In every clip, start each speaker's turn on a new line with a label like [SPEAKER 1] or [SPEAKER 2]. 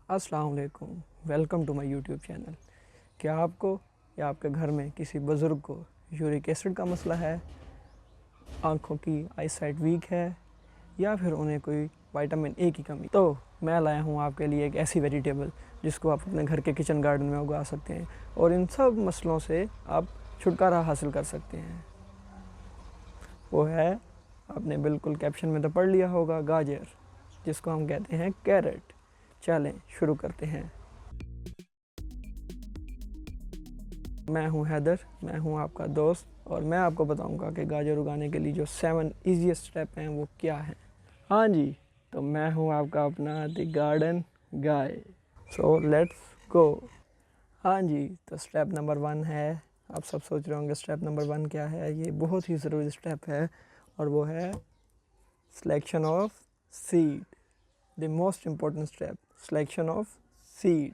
[SPEAKER 1] अस्सलाम वालेकुम, welcome to my YouTube channel. क्या आपको या आपके घर में किसी बुज़ुर्ग को यूरिक एसिड का मसला है, आँखों की आईसाइट वीक है या फिर उन्हें कोई विटामिन ए की कमी, तो मैं लाया हूँ आपके लिए एक ऐसी वेजिटेबल जिसको आप अपने घर के किचन गार्डन में उगा सकते हैं और इन सब मसलों से आप छुटकारा हासिल कर सकते हैं। वो है, आपने बिल्कुल कैप्शन में तो पढ़ लिया होगा, गाजर, जिसको हम कहते हैं कैरेट। चलें शुरू करते हैं। मैं हूं हैदर, मैं हूं आपका दोस्त और मैं आपको बताऊंगा कि गाजर उगाने के लिए जो 7 ईजीएस्ट स्टेप हैं वो क्या हैं। हाँ जी, तो मैं हूं आपका अपना the garden guy. So let's go. हाँ जी, तो स्टेप नंबर 1 है, आप सब सोच रहे होंगे स्टेप नंबर 1 क्या है। ये बहुत ही ज़रूरी स्टेप है और वो है selection of seed, the most important step, selection of seed.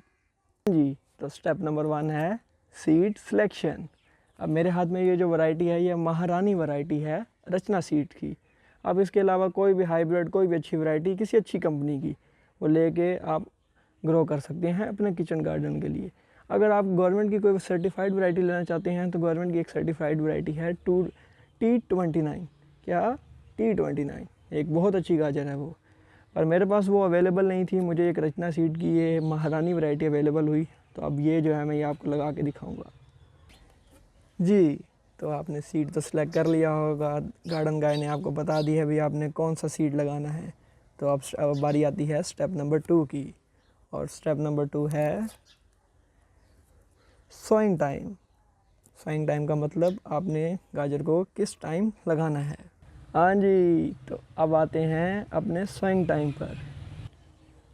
[SPEAKER 1] जी, तो स्टेप नंबर 1 है सीड सिलेक्शन। अब मेरे हाथ में ये जो वैरायटी है ये महारानी वैरायटी है रचना सीड की। अब इसके अलावा कोई भी हाइब्रिड, कोई भी अच्छी वैरायटी किसी अच्छी कंपनी की वो लेके आप ग्रो कर सकते हैं अपने किचन गार्डन के लिए। अगर आप गवर्नमेंट की कोई सर्टिफाइड वैरायटी लेना चाहते हैं तो गवर्नमेंट की एक सर्टिफाइड वैरायटी है T29। क्या? T29 एक बहुत अच्छी गाजर है वो, पर मेरे पास वो अवेलेबल नहीं थी। मुझे एक रचना सीड की ये महारानी वैरायटी अवेलेबल हुई, तो अब ये जो है मैं ये आपको लगा के दिखाऊंगा। जी, तो आपने सीड तो सिलेक्ट कर लिया होगा, गार्डन गाय ने आपको बता दी है भाई आपने कौन सा सीड लगाना है। तो अब बारी आती है स्टेप नंबर 2 की, और स्टेप नंबर 2 है सोइंग टाइम। सोइंग टाइम का मतलब आपने गाजर को किस टाइम लगाना है। हाँ जी, तो अब आते हैं अपने सोइंग टाइम पर।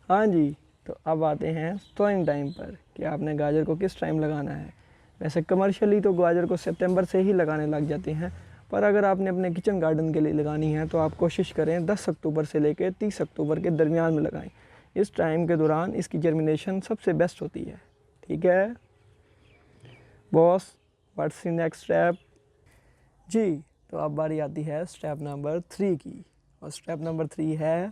[SPEAKER 1] हाँ जी, तो अब आते हैं सोइंग टाइम पर कि आपने गाजर को किस टाइम लगाना है। वैसे कमर्शियली तो गाजर को सितंबर से ही लगाने लग जाते हैं, पर अगर आपने अपने किचन गार्डन के लिए लगानी है तो आप कोशिश करें 10 अक्टूबर से लेकर 30 अक्टूबर के दरमियान में लगाएं। इस टाइम के दौरान इसकी जर्मिनेशन सबसे बेस्ट होती है। ठीक है boss, what's the next step? जी, तो अब बारी आती है स्टेप नंबर 3 की, और स्टेप नंबर 3 है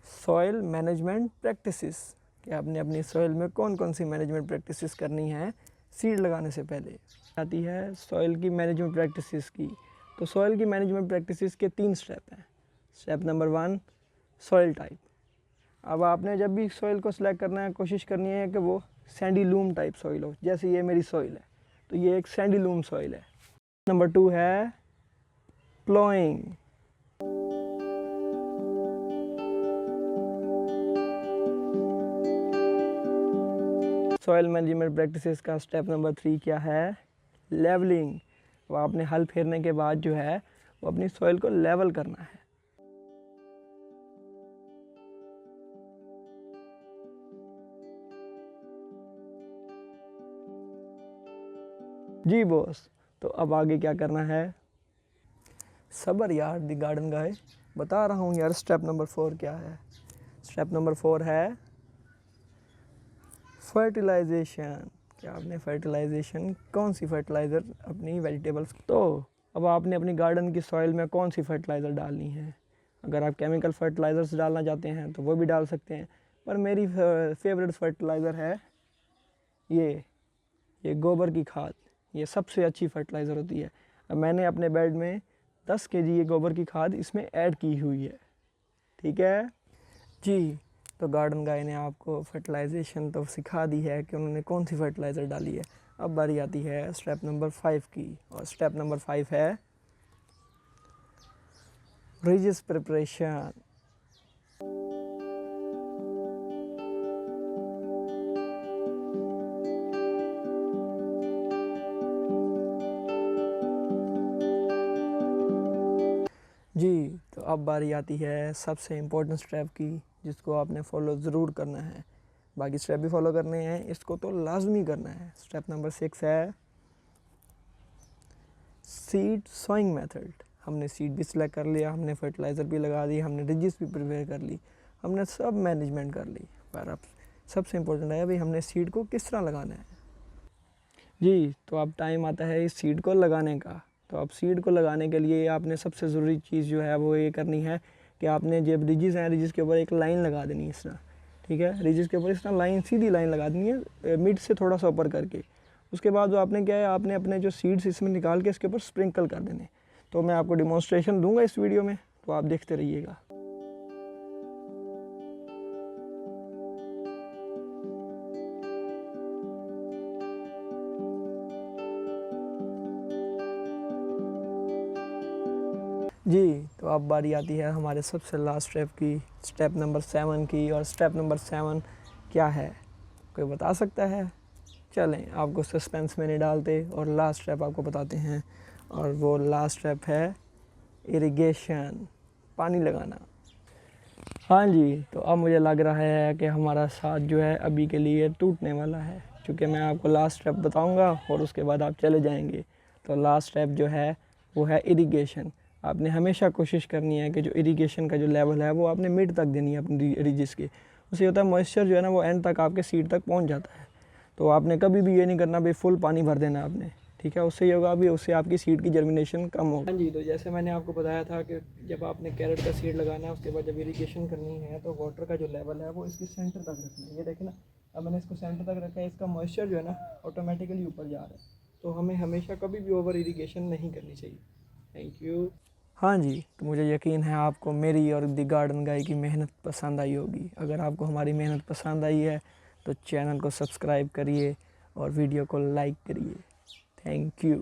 [SPEAKER 1] सॉइल मैनेजमेंट प्रैक्टिसेस, कि आपने अपनी सॉइल में कौन कौन सी मैनेजमेंट प्रैक्टिसेस करनी है सीड लगाने से पहले। आती है सॉइल की मैनेजमेंट प्रैक्टिसेस की। तो सॉइल की मैनेजमेंट प्रैक्टिसेस के 3 स्टेप हैं। Step number 1 soil type. अब आपने जब भी सॉइल को सिलेक्ट करना है कोशिश करनी है कि वो सैंडी लूम टाइप सॉइल हो। जैसे ये मेरी सॉइल है तो ये एक सैंडी लूम सॉइल है। नंबर 2 है प्लोइंग। सॉइल मैनेजमेंट प्रैक्टिसेस का स्टेप नंबर 3 क्या है? लेवलिंग। वो आपने हल फेरने के बाद जो है वो अपनी सॉइल को लेवल करना है। जी बॉस, तो अब आगे क्या करना है? सबर यार दी गार्डन गाय, बता रहा हूँ यार। स्टेप नंबर 4 क्या है? स्टेप नंबर 4 है फर्टिलाइजेशन। क्या आपने फर्टिलाइजेशन, कौन सी फर्टिलाइज़र अपनी वेजिटेबल्स, तो अब आपने अपनी गार्डन की सॉइल में कौन सी फर्टिलाइज़र डालनी है। अगर आप केमिकल फर्टिलाइज़र्स डालना चाहते हैं तो वो भी डाल सकते हैं, पर मेरी फेवरेट फर्टिलाइज़र है ये गोबर की खाद। ये सबसे अच्छी फर्टिलाइज़र होती है। अब मैंने अपने बेड में 10 केजी ये गोबर की खाद इसमें ऐड की हुई है। ठीक है जी, तो गार्डन गाय ने आपको फर्टिलाइजेशन तो सिखा दी है कि उन्होंने कौन सी फर्टिलाइज़र डाली है। अब बारी आती है स्टेप नंबर 5 की, और स्टेप नंबर 5 है रिजिस प्रिपरेशन। जी, तो अब बारी आती है सबसे इम्पोर्टेंट स्टेप की, जिसको आपने फॉलो ज़रूर करना है। बाकी स्टेप भी फॉलो करने हैं, इसको तो लाजमी करना है। स्टेप नंबर 6 है सीड सोइंग मेथड। हमने सीड भी सिलेक्ट कर लिया, हमने फर्टिलाइज़र भी लगा दी, हमने रिजिस भी प्रिपेयर कर ली, हमने सब मैनेजमेंट कर ली, पर अब सबसे इम्पोर्टेंट है भाई हमने सीड को किस तरह लगाना है। जी, तो अब टाइम आता है इस सीड को लगाने का। तो अब सीड को लगाने के लिए आपने सबसे ज़रूरी चीज़ जो है वो ये करनी है कि आपने जब रिजिस हैं, रिजिस के ऊपर एक लाइन लगा देनी है इस तरह। ठीक है। रिजेस के ऊपर इस तरह लाइन, सीधी लाइन लगा देनी है मिड से थोड़ा सा ऊपर करके। उसके बाद जो आपने क्या है, आपने अपने जो सीड्स इसमें निकाल के इसके ऊपर स्प्रिंकल कर देने। तो मैं आपको डिमॉन्स्ट्रेशन दूंगा इस वीडियो में, तो आप देखते रहिएगा। जी, तो अब बारी आती है हमारे सबसे लास्ट स्टेप की, स्टेप नंबर 7 की। और स्टेप नंबर 7 क्या है, कोई बता सकता है? चलें, आपको सस्पेंस में नहीं डालते और लास्ट स्टेप आपको बताते हैं। और वो लास्ट स्टेप है इरिगेशन, पानी लगाना। हाँ जी, तो अब मुझे लग रहा है कि हमारा साथ जो है अभी के लिए टूटने वाला है, क्योंकि मैं आपको लास्ट स्टेप बताऊंगा और उसके बाद आप चले जाएंगे। तो लास्ट स्टेप जो है वो है इरिगेशन। आपने हमेशा कोशिश करनी है कि जो इरिगेशन का जो लेवल है वो आपने मिड तक देनी है अपनी रिजिस के। उससे होता है मॉइस्चर जो है ना वो एंड तक आपके सीड तक पहुंच जाता है। तो आपने कभी भी ये नहीं करना भाई फुल पानी भर देना आपने, ठीक है। उससे ये होगा भी, उससे आपकी सीड की जर्मिनेशन कम होगी। हाँ जी, तो जैसे मैंने आपको बताया था कि जब आपने कैरेट का सीड लगाना है उसके बाद जब इरिगेशन करनी है तो वाटर का जो लेवल है वो इसके सेंटर तक रखना है। ये देखें ना, अब मैंने इसको सेंटर तक रखा है, इसका मॉइस्चर जो है ना ऑटोमेटिकली ऊपर जा रहा है। तो हमें हमेशा कभी भी ओवर इरिगेशन नहीं करनी चाहिए। Thank you. हाँ जी, तो मुझे यकीन है आपको मेरी और द गार्डन गाय की मेहनत पसंद आई होगी। अगर आपको हमारी मेहनत पसंद आई है तो चैनल को सब्सक्राइब करिए और वीडियो को लाइक करिए। Thank you.